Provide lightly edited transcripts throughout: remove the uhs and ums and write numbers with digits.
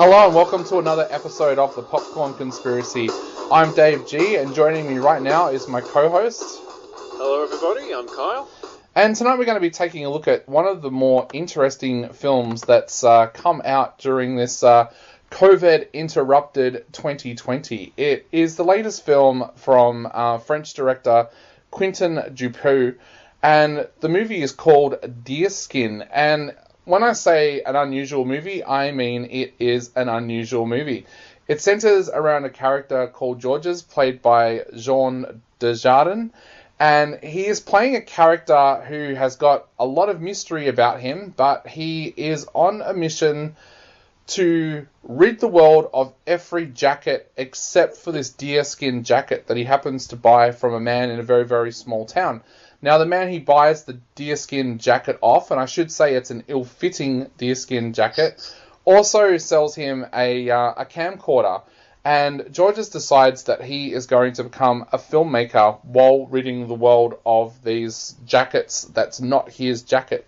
Hello and welcome to another episode of the Popcorn Conspiracy. I'm Dave G, and joining me right now is my co-host. Hello everybody, I'm Kyle. And tonight we're going to be taking a look at one of the more interesting films that's come out during this COVID-interrupted 2020. It is the latest film from French director Quentin Dupieux, and the movie is called Deerskin. And when I say an unusual movie, I mean it is an unusual movie. It centers around a character called Georges, played by Jean Dujardin, and he is playing a character who has got a lot of mystery about him, but he is on a mission to rid the world of every jacket except for this deerskin jacket that he happens to buy from a man in a very, very small town. Now, the man he buys the deerskin jacket off, and I should say it's an ill-fitting deerskin jacket, also sells him a camcorder. And Georges decides that he is going to become a filmmaker while ridding the world of these jackets that's not his jacket.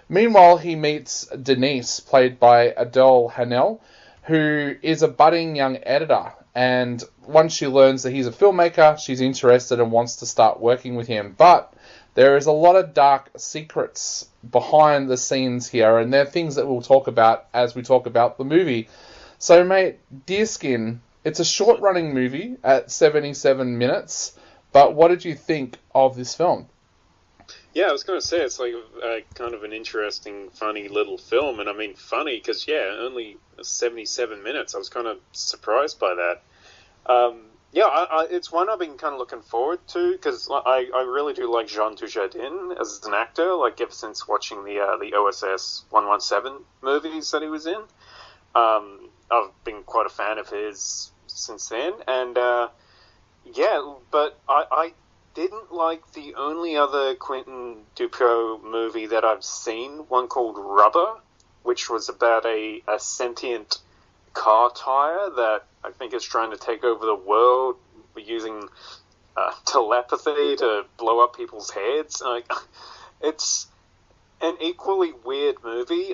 Meanwhile, he meets Denise, played by Adele Hanel, who is a budding young editor. And once she learns that he's a filmmaker, she's interested and wants to start working with him. But there is a lot of dark secrets behind the scenes here, and they're things that we'll talk about as we talk about the movie. So, mate, Deerskin, it's a short-running movie at 77 minutes, but what did you think of this film? Yeah, I was going to say, it's like a kind of an interesting, funny little film, and I mean funny because, yeah, only 77 minutes. I was kind of surprised by that. It's one I've been kind of looking forward to because I really do like Jean Dujardin as an actor, like ever since watching the OSS 117 movies that he was in. I've been quite a fan of his since then, and but I didn't like the only other Quentin Dupieux movie that I've seen, one called Rubber, which was about a sentient car tire that I think is trying to take over the world using telepathy to blow up people's heads. It's an equally weird movie.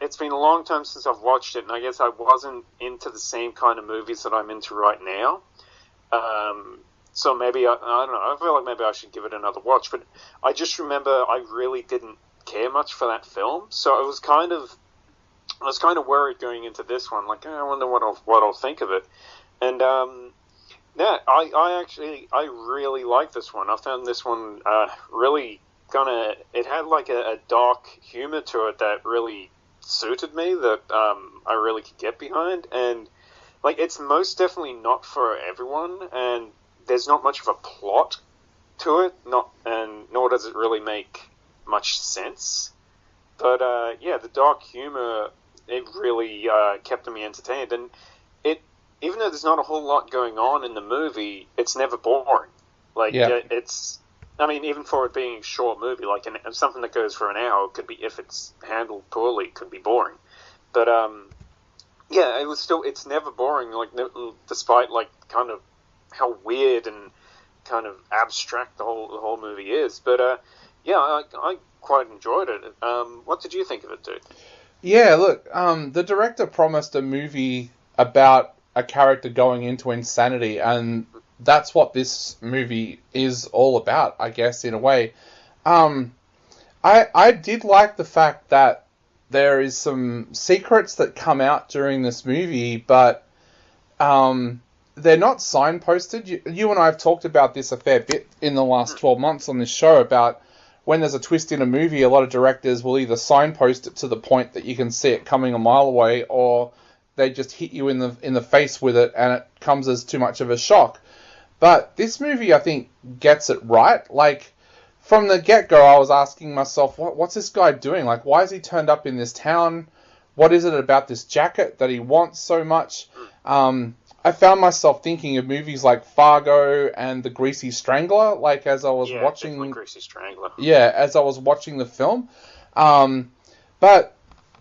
It's been a long time since I've watched it, and I guess I wasn't into the same kind of movies that I'm into right now. So maybe, I don't know, I feel like maybe I should give it another watch, but I just remember I really didn't care much for that film, so I was kind of worried going into this one, like, I wonder what I'll think of it. And, I really like this one. I found this one really it had like a dark humor to it that really suited me, that I really could get behind, and like it's most definitely not for everyone, and there's not much of a plot to it, nor does it really make much sense. But the dark humor, it really kept me entertained, and even though there's not a whole lot going on in the movie, it's never boring. Like even for it being a short movie, like something that goes for an hour could be, if it's handled poorly, could be boring. But it's never boring. Like despite like kind of how weird and kind of abstract the whole movie is. But I quite enjoyed it. What did you think of it, dude? Yeah, look, the director promised a movie about a character going into insanity, and that's what this movie is all about, I guess, in a way. I did like the fact that there is some secrets that come out during this movie, but they're not signposted. You and I have talked about this a fair bit in the last 12 months on this show about when there's a twist in a movie, a lot of directors will either signpost it to the point that you can see it coming a mile away, or they just hit you in the face with it and it comes as too much of a shock. But this movie, I think, gets it right. Like, from the get-go, I was asking myself, what's this guy doing? Like, why has he turned up in this town? What is it about this jacket that he wants so much? I found myself thinking of movies like Fargo and The Greasy Strangler, like as I was watching. Greasy Strangler. Yeah, as I was watching the film. But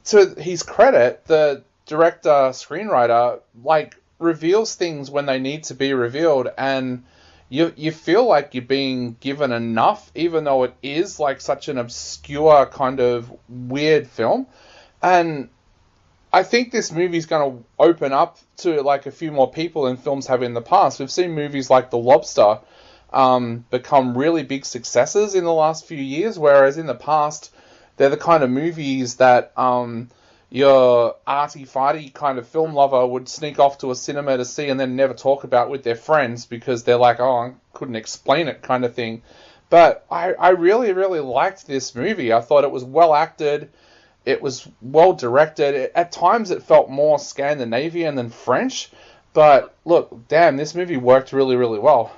to his credit, the director, screenwriter, like, reveals things when they need to be revealed, and you feel like you're being given enough, even though it is like such an obscure kind of weird film. And I think this movie's going to open up to like a few more people than films have in the past. We've seen movies like The Lobster become really big successes in the last few years, whereas in the past they're the kind of movies that your arty-farty kind of film lover would sneak off to a cinema to see and then never talk about with their friends because they're like, oh, I couldn't explain it kind of thing. But I really, really liked this movie. I thought it was well acted. It was well directed. At times it felt more Scandinavian than French. But look, damn, this movie worked really, really well.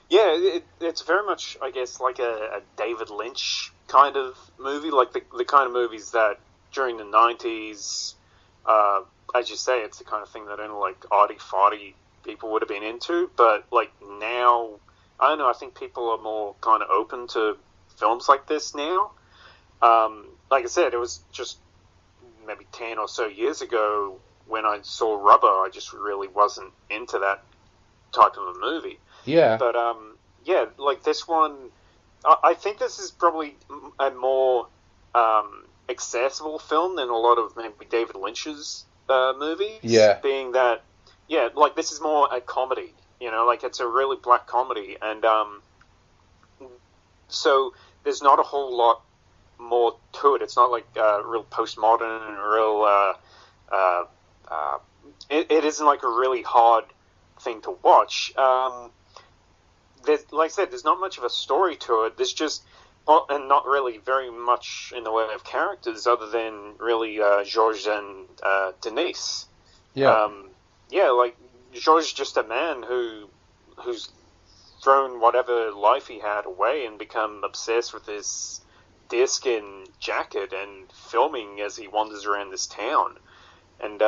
Yeah, it's very much, I guess, like a David Lynch kind of movie, like the kind of movies that during the 90s, as you say, it's the kind of thing that only like arty-farty people would have been into. But like now, I don't know, I think people are more kind of open to films like this now. Like I said, it was just maybe 10 or so years ago when I saw Rubber, I just really wasn't into that type of a movie. Yeah. But, yeah, like this one, I think this is probably a more accessible film than a lot of maybe David Lynch's movies. Yeah. Being that, yeah, like this is more a comedy, you know, like it's a really black comedy. And so there's not a whole lot more to it. It's not like real postmodern and real. It isn't like a really hard thing to watch. Like I said, there's not much of a story to it. There's just, well, and not really very much in the way of characters, other than really Georges and Denise. Yeah. Yeah, like Georges is just a man who's thrown whatever life he had away and become obsessed with this deerskin jacket and filming as he wanders around this town. And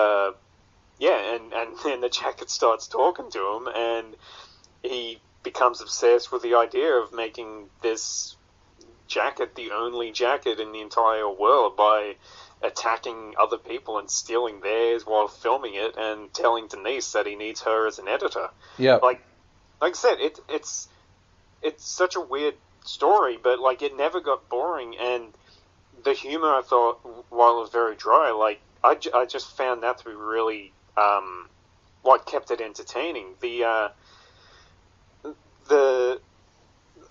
yeah, and then the jacket starts talking to him, and he becomes obsessed with the idea of making this jacket the only jacket in the entire world by attacking other people and stealing theirs while filming it and telling Denise that he needs her as an editor. Yeah. Like I said, it's such a weird story, but like it never got boring, and the humor, I thought, while it was very dry, like I just found that to be really what kept it entertaining.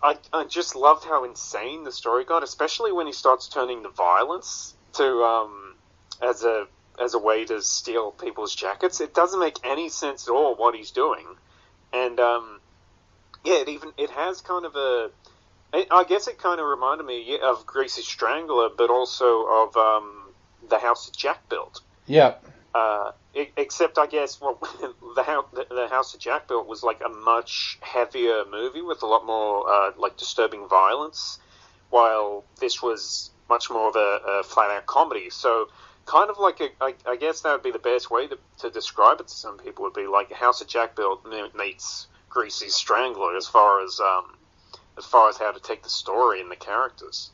I just loved how insane the story got, especially when he starts turning the violence to as a way to steal people's jackets. It doesn't make any sense at all what he's doing, and yeah, it has kind of a. I guess it kind of reminded me of Greasy's Strangler, but also of the house that Jack built. Yeah. Except, I guess, well, the house that Jack built was like a much heavier movie with a lot more like disturbing violence, while this was much more of a flat-out comedy. So, kind of like I guess that would be the best way to describe it to some people, would be like House that Jack built meets Greasy's Strangler as far as how to take the story and the characters.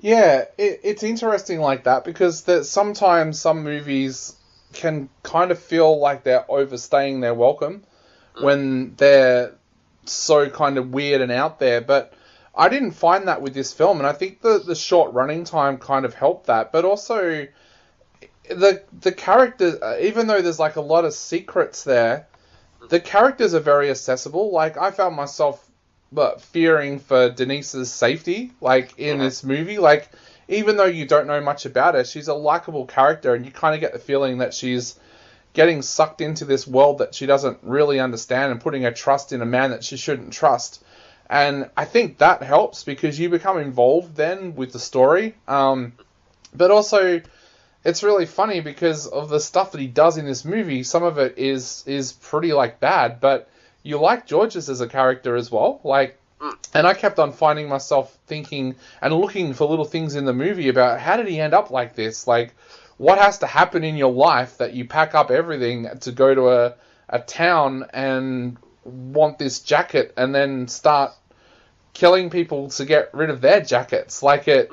Yeah, it's interesting like that because sometimes some movies can kind of feel like they're overstaying their welcome when they're so kind of weird and out there. But I didn't find that with this film, and I think the short running time kind of helped that. But also, the characters, even though there's like a lot of secrets there, the characters are very accessible. Like, I found myself fearing for Denise's safety, like, in this movie. Like, even though you don't know much about her, she's a likable character, and you kind of get the feeling that she's getting sucked into this world that she doesn't really understand and putting her trust in a man that she shouldn't trust. And I think that helps because you become involved then with the story. But also, it's really funny because of the stuff that he does in this movie. Some of it is pretty, like, bad, but you like Georges as a character as well. Like, and I kept on finding myself thinking and looking for little things in the movie about how did he end up like this? Like, what has to happen in your life that you pack up everything to go to a town and want this jacket and then start killing people to get rid of their jackets? Like, it's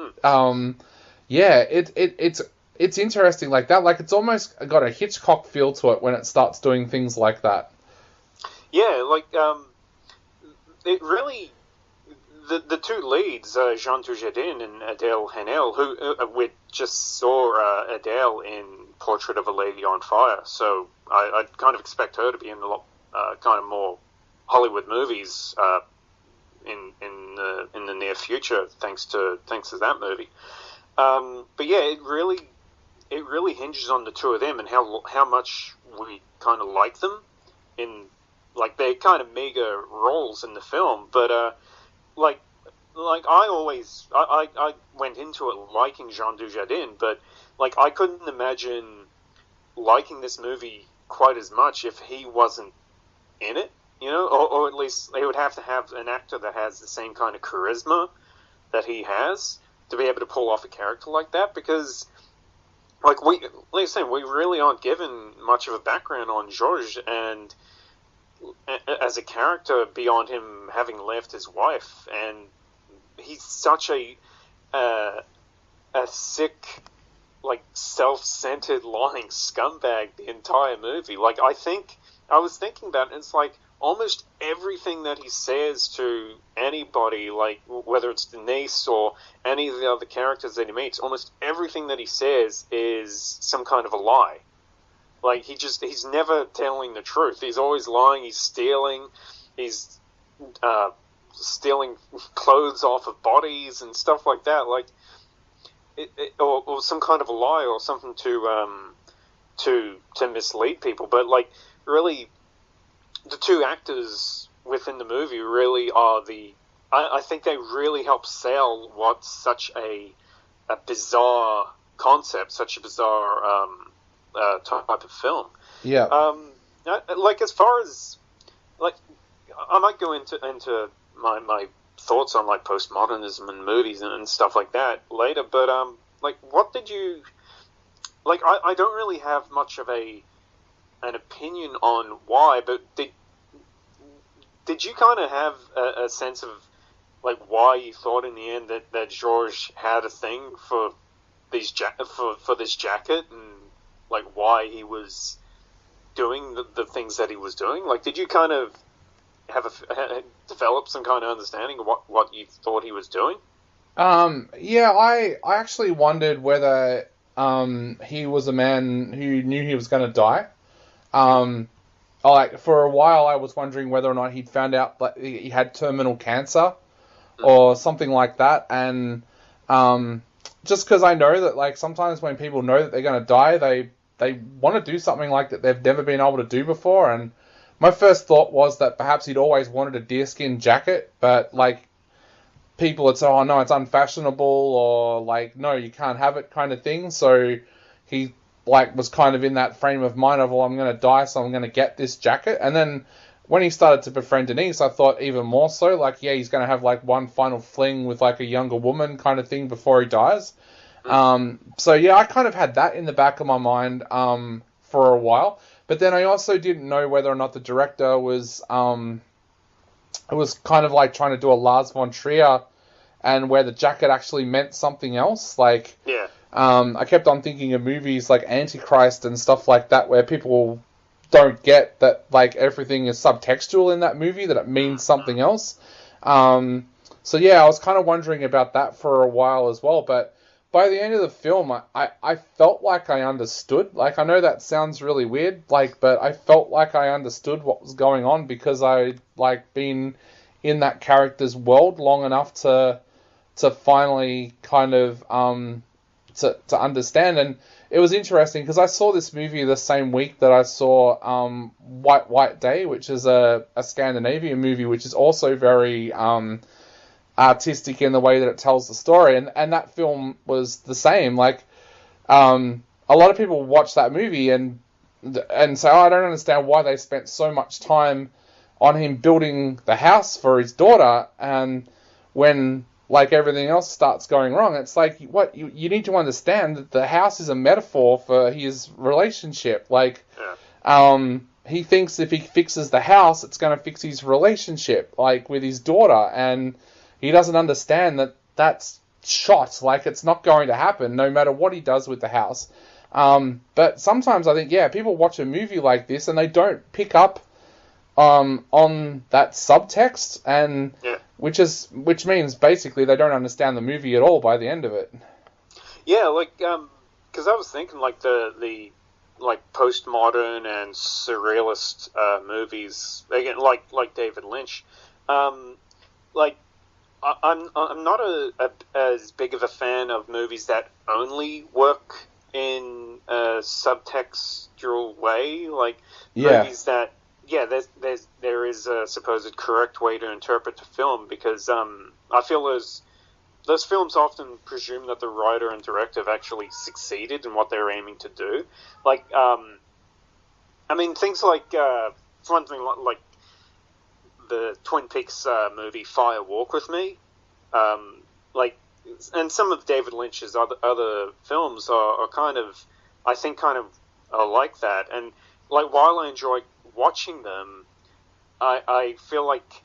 interesting like that. Like, it's almost got a Hitchcock feel to it when it starts doing things like that. Yeah, like, it really, the two leads, Jean Dujardin and Adele Haenel, who we just saw Adele in Portrait of a Lady on Fire, so I'd kind of expect her to be in a lot kind of more Hollywood movies in the near future, thanks to that movie. But yeah, it really hinges on the two of them and how much we kind of like them in like they're kind of meager roles in the film, but like I went into it liking Jean Dujardin, but like I couldn't imagine liking this movie quite as much if he wasn't in it, or at least they would have to have an actor that has the same kind of charisma that he has to be able to pull off a character like that, because like I said, we really aren't given much of a background on Georges and as a character beyond him having left his wife, and he's such a sick, like self-centered, lying scumbag the entire movie. Like I was thinking about it, and it's like almost everything that he says to anybody, like whether it's Denise or any of the other characters that he meets, almost everything that he says is some kind of a lie. Like he's never telling the truth. He's always lying. He's stealing. He's stealing clothes off of bodies and stuff like that. Like or some kind of a lie or something to mislead people. But like really, the two actors within the movie really are I think they really help sell what's such a bizarre concept, such a bizarre type of film. Yeah. Like as far as like, I might go into my thoughts on like postmodernism and movies and stuff like that later. But like, what did you like? I don't really have much of an opinion on why, but did you kind of have a sense of like why you thought in the end that Georges had a thing for this jacket and like why he was doing the things that he was doing? Like, did you kind of develop some kind of understanding of what you thought he was doing? Yeah, I actually wondered whether he was a man who knew he was going to die. Like for a while, I was wondering whether or not he'd found out that he had terminal cancer or something like that, and just because I know that like sometimes when people know that they're going to die, they want to do something like that they've never been able to do before. And my first thought was that perhaps he'd always wanted a deerskin jacket, but like people would say, oh no, it's unfashionable, or like, no, you can't have it kind of thing. So he like was kind of in that frame of mind of, well, I'm going to die, so I'm going to get this jacket. And then when he started to befriend Denise, I thought even more so, like, yeah, he's going to have like one final fling with like a younger woman kind of thing before he dies. So yeah, I kind of had that in the back of my mind for a while, but then I also didn't know whether or not the director was kind of like trying to do a Lars von Trier, and where the jacket actually meant something else. Like, yeah, I kept on thinking of movies like Antichrist and stuff like that, where people don't get that like everything is subtextual in that movie, that it means something else. So yeah, I was kind of wondering about that for a while as well, but by the end of the film, I felt like I understood. Like, I know that sounds really weird, like, but I felt like I understood what was going on because I'd like been in that character's world long enough to finally kind of to understand. And it was interesting because I saw this movie the same week that I saw White Day, which is a Scandinavian movie, which is also very artistic in the way that it tells the story, and that film was the same. Like, a lot of people watch that movie and say, oh, I don't understand why they spent so much time on him building the house for his daughter, and when like everything else starts going wrong, it's like, what, you need to understand that the house is a metaphor for his relationship. Like, he thinks if he fixes the house, it's going to fix his relationship, like with his daughter, and he doesn't understand that that's shot. Like, it's not going to happen no matter what he does with the house. But sometimes I think, yeah, people watch a movie like this and they don't pick up on that subtext. And which means basically they don't understand the movie at all by the end of it. Yeah, like because I was thinking like the like postmodern and surrealist movies again, like David Lynch. Like I'm not as big of a fan of movies that only work in a subtextual way, like movies that there is a supposed correct way to interpret the film, because I feel those films often presume that the writer and director have actually succeeded in what they're aiming to do. Like, I mean, things like, for one thing, like the Twin Peaks movie Fire Walk With Me, like, and some of David Lynch's other films are kind of, I think, kind of like that. And like, while I enjoy watching them, I feel like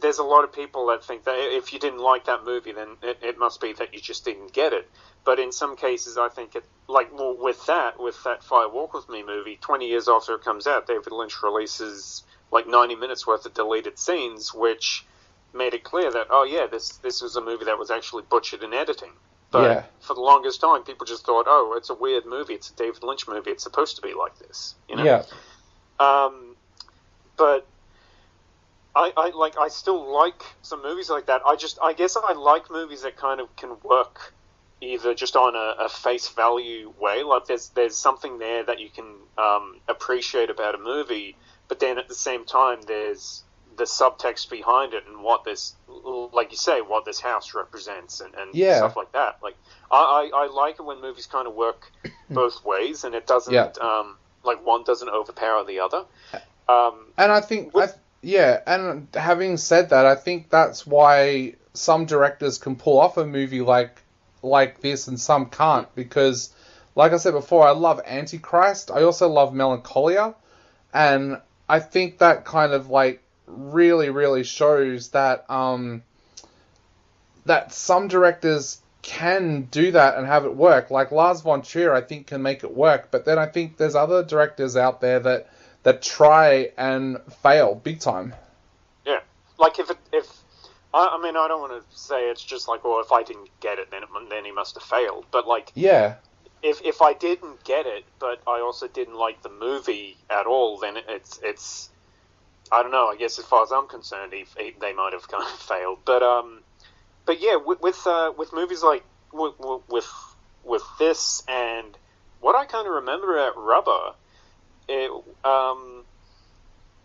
there's a lot of people that think that if you didn't like that movie, then it must be that you just didn't get it. But in some cases, I think it, like, well, with that Fire Walk With Me movie, 20 years after it comes out, David Lynch releases like 90 minutes worth of deleted scenes, which made it clear that, oh yeah, this was a movie that was actually butchered in editing. But for the longest time, people just thought, oh, it's a weird movie, it's a David Lynch movie, it's supposed to be like this, you know? Yeah. But I still like some movies like that. I guess I like movies that kind of can work either just on a face value way, like there's something there that you can appreciate about a movie, but then at the same time there's the subtext behind it and what this, like you say, what this house represents and stuff like that. Like I like it when movies kind of work both ways, and it doesn't like one doesn't overpower the other. And I think and having said that, I think that's why some directors can pull off a movie like this and some can't, because like I said before, I love Antichrist. I also love Melancholia, and I think that kind of like really shows that that some directors can do that and have it work. Like Lars von Trier, I think, can make it work, but then I think there's other directors out there that try and fail big time. Yeah, like if I mean, I don't want to say it's just like, well, if I didn't get it, then he must have failed. But like, if I didn't get it, but I also didn't like the movie at all, then it's I don't know. I guess as far as I'm concerned, they might have kind of failed. But yeah, with movies like with this and what I kind of remember at Rubber,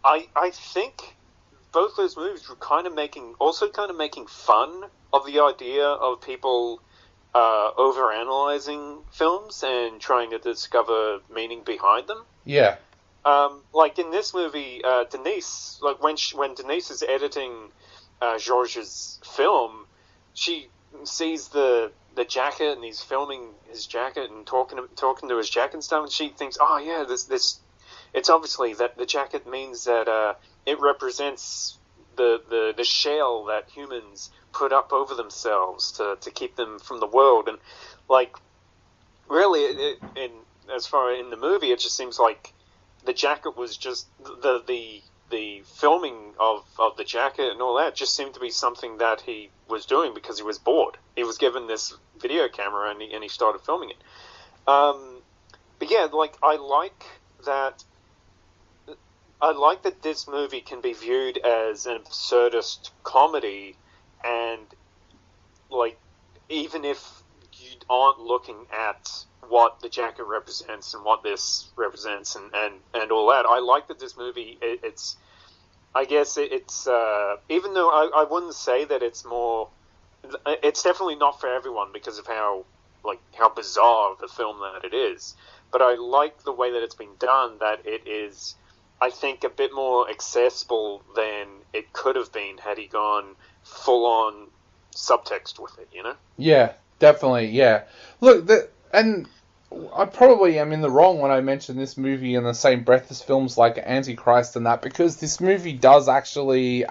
I think both those movies were kind of making fun of the idea of people overanalyzing films and trying to discover meaning behind them. Yeah. Like in this movie, Denise, like when Denise is editing Georges' film, she sees the jacket and he's filming his jacket and talking to his jacket and stuff, and she thinks, oh yeah, this it's obviously that the jacket means that it represents the shell that humans put up over themselves to keep them from the world. And like really as far in the movie, it just seems like the jacket was just the filming of the jacket and all that just seemed to be something that he was doing because he was bored. He was given this video camera and he started filming it. But yeah, like I like that this movie can be viewed as an absurdist comedy, and like even if you aren't looking at what the jacket represents and what this represents and all that, I like that this movie it's even though I wouldn't say that it's definitely not for everyone because of how bizarre of a film that it is, but I like the way that it's been done, that it is, I think, a bit more accessible than it could have been had he gone full on subtext with it, you know? Yeah, definitely, yeah. Look, and I probably am in the wrong when I mention this movie in the same breath as films like Antichrist and that, because this movie does actually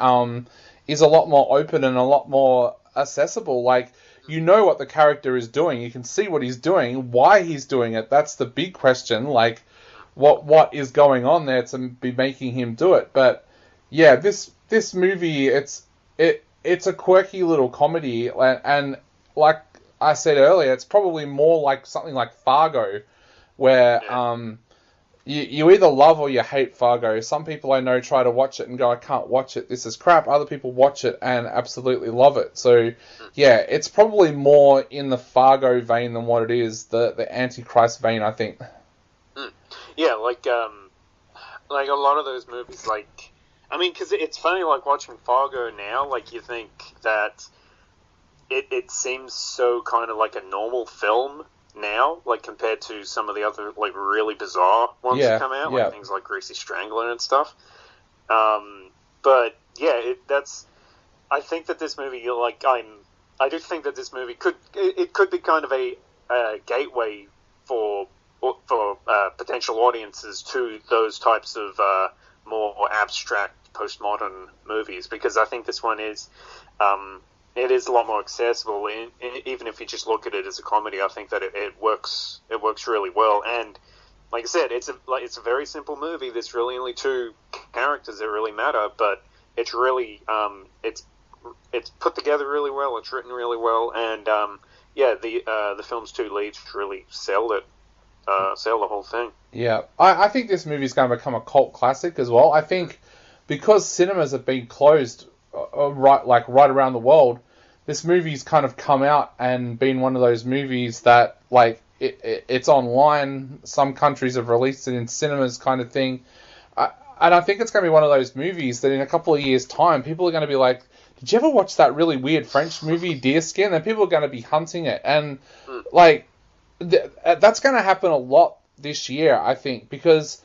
is a lot more open and a lot more accessible. Like, you know what the character is doing, you can see what he's doing, why he's doing it. That's the big question. Like, what is going on there to be making him do it? But yeah, this this movie, it's a quirky little comedy, and like I said earlier, it's probably more like something like Fargo, where you either love or you hate Fargo. Some people I know try to watch it and go, I can't watch it, this is crap. Other people watch it and absolutely love it. So, yeah, it's probably more in the Fargo vein than what it is the Antichrist vein, I think. Yeah, like a lot of those movies, like, I mean, because it's funny, like, watching Fargo now, like, you think that it seems so kind of like a normal film now, like, compared to some of the other, like, really bizarre ones that come out, like things like Greasy Strangler and stuff. But, yeah, I think that this movie, like, I do think that this movie could be kind of a gateway for potential audiences to those types of more abstract postmodern movies, because I think this one is it is a lot more accessible. Even if you just look at it as a comedy, I think that it works really well. And like I said, it's a very simple movie. There's really only two characters that really matter, but it's really it's put together really well. It's written really well, and the film's two leads really sell the whole thing. Yeah, I think this movie's going to become a cult classic as well. I think because cinemas have been closed right around the world, this movie's kind of come out and been one of those movies that, like, it's online. Some countries have released it in cinemas, kind of thing. And I think it's going to be one of those movies that in a couple of years' time, people are going to be like, did you ever watch that really weird French movie, Deerskin? And people are going to be hunting it. And, like, that's going to happen a lot this year, I think, because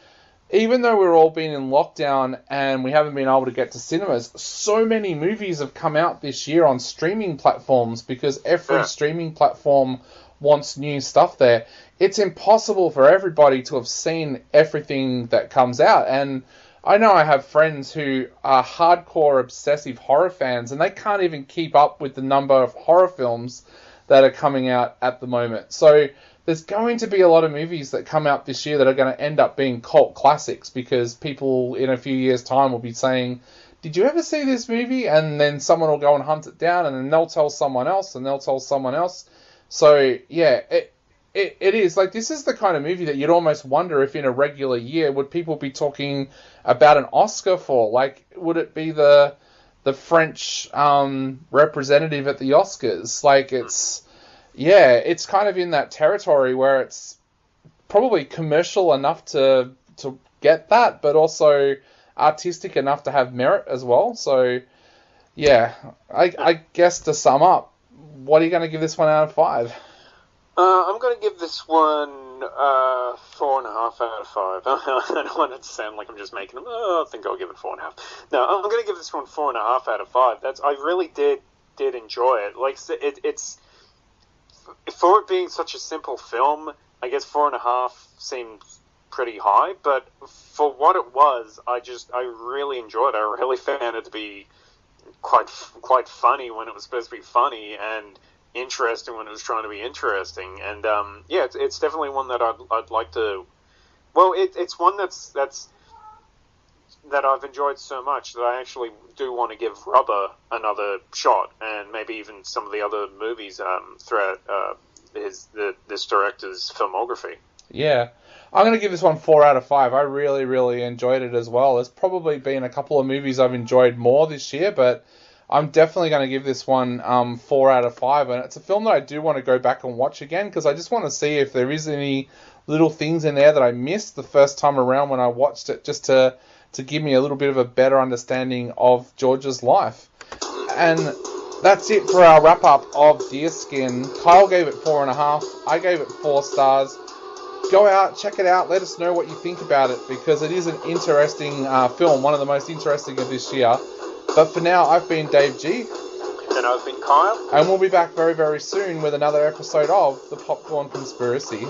even though we're all been in lockdown and we haven't been able to get to cinemas, so many movies have come out this year on streaming platforms, because every streaming platform wants new stuff there. It's impossible for everybody to have seen everything that comes out. And I know I have friends who are hardcore obsessive horror fans, and they can't even keep up with the number of horror films that are coming out at the moment. So there's going to be a lot of movies that come out this year that are going to end up being cult classics, because people in a few years' time will be saying, did you ever see this movie? And then someone will go and hunt it down, and then they'll tell someone else, and they'll tell someone else. So, yeah, it is. Like, this is the kind of movie that you'd almost wonder if in a regular year would people be talking about an Oscar for. Like, would it be the French representative at the Oscars? Like, it's kind of in that territory where it's probably commercial enough to get that, but also artistic enough to have merit as well. So, yeah, I guess to sum up, what are you going to give this one out of 5? I'm going to give this one 4.5 out of 5. I don't want it to sound like I'm just making them. I think I'll give it 4.5. No, I'm going to give this one 4.5 out of 5. I really did enjoy it. Like, it's for it being such a simple film, I guess 4.5 seems pretty high, but for what it was, I really enjoyed it. I really found it to be quite funny when it was supposed to be funny, and interesting when it was trying to be interesting. And it's definitely one that I'd like to. Well, it's one that's that I've enjoyed so much that I actually do want to give Rubber another shot, and maybe even some of the other movies throughout this director's filmography. Yeah. I'm going to give this one 4 out of 5. I really, really enjoyed it as well. There's probably been a couple of movies I've enjoyed more this year, but I'm definitely going to give this one 4 out of 5. And it's a film that I do want to go back and watch again, because I just want to see if there is any little things in there that I missed the first time around when I watched it, just to give me a little bit of a better understanding of George's life. And that's it for our wrap-up of Deerskin. Kyle gave it 4.5. I gave it 4 stars. Go out, check it out, let us know what you think about it, because it is an interesting film, one of the most interesting of this year. But for now, I've been Dave G. And I've been Kyle. And we'll be back very, very soon with another episode of The Popcorn Conspiracy.